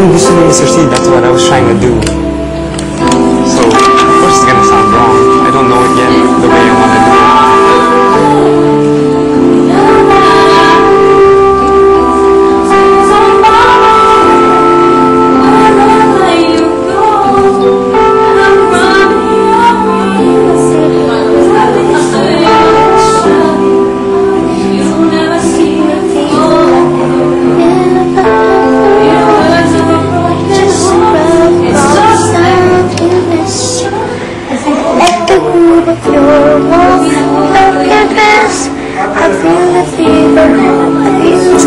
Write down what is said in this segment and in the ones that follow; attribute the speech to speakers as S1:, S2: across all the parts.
S1: yung gusto ni Mr. C, that's what I was trying to do. So, of course it's gonna sound wrong. I don't know it yet, the way I want to do it.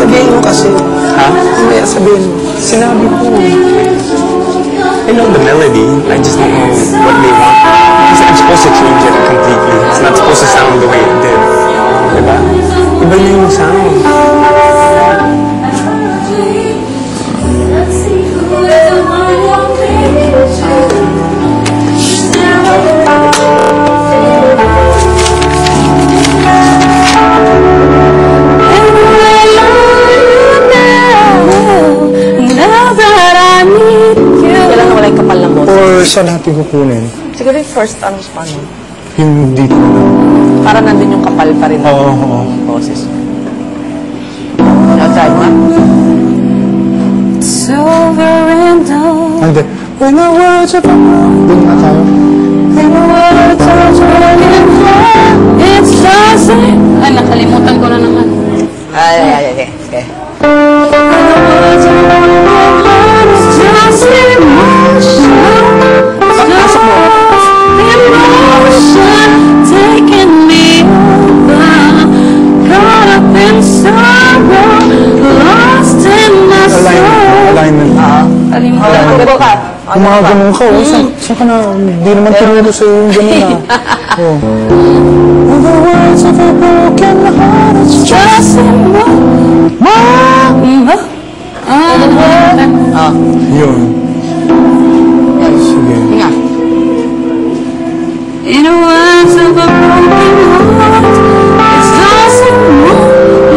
S2: Sabihin mo kasi.
S1: Ha?
S2: Mamaya sabihin mo. Sinabi ko.
S1: I know the melody, I just don't know what they want. Because I'm supposed to change it completely. It's not supposed to sound the way it did. Diba? Iba na yung sound.
S2: Or saan natin kukunin?
S3: Siguro yung first paano?
S2: Yung dito na.
S3: Para nandun yung kapal pa rin.
S2: Oo.
S3: Boses. Outside mo? It's over and done.
S2: And then, when the words are gone. Doon na tayo.
S3: When the words are turning flat, it's just ay, nakalimutan ko na naman. Ay. Okay.
S2: Alignment. Gumagano'n ka, oh. Saan ka na? Hindi naman tinuro sa'yo yung gano'n na. Oh. When the words of a broken heart, it's just yun. Sige.
S3: Nga. In the words of a broken heart, it's just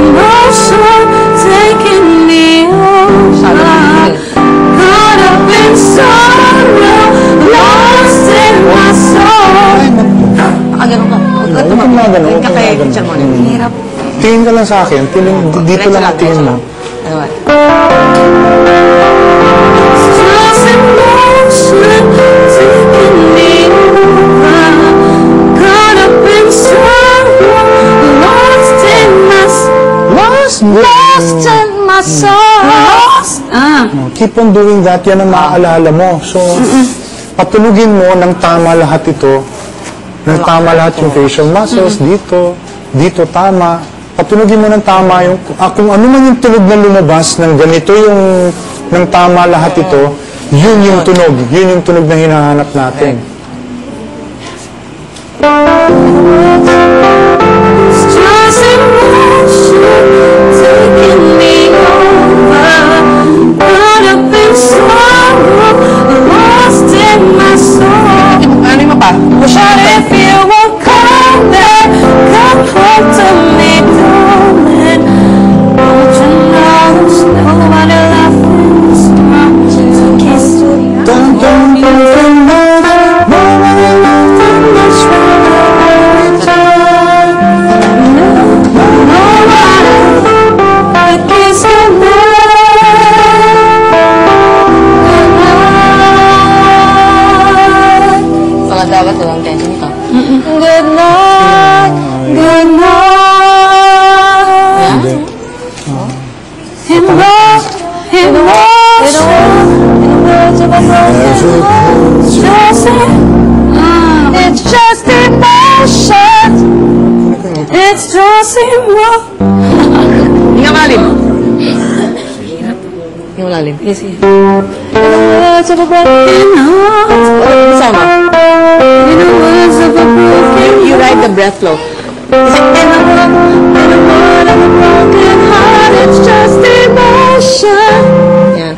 S3: emotion taking me over. Caught up in sorrow, lost in my soul. Ganun ka.
S2: Huwag kang magano.
S3: Tingin ka kay teacher mo. Hirap.
S2: Tingin ka lang sa akin. Dito lang ang tingin mo.
S3: Ano ba? It's just emotion taking me over. Caught up in sorrow, lost in my soul.
S2: Keep on doing that. Yan ang maaalala mo. So, patulugin mo ng tama lahat ito. Ng tama lahat yung facial muscles. Dito tama. Patulugin mo ng tama yung... kung ano man yung tunog na lumabas ng ganito yung... ng tama lahat ito, yun yung tunog. Yun yung tunog na hinahanap natin.
S3: Dapat walang tension ito. Good night, good night. In words of a broken heart, it's just emotion. It's just emotion. Hindi nga malalim. Hindi nga malalim. Yes, yes. In the words of a broken heart. Sama. In the words of a broken, you write the breath flow. Is it in a word of a broken heart? It's just emotion. Yeah.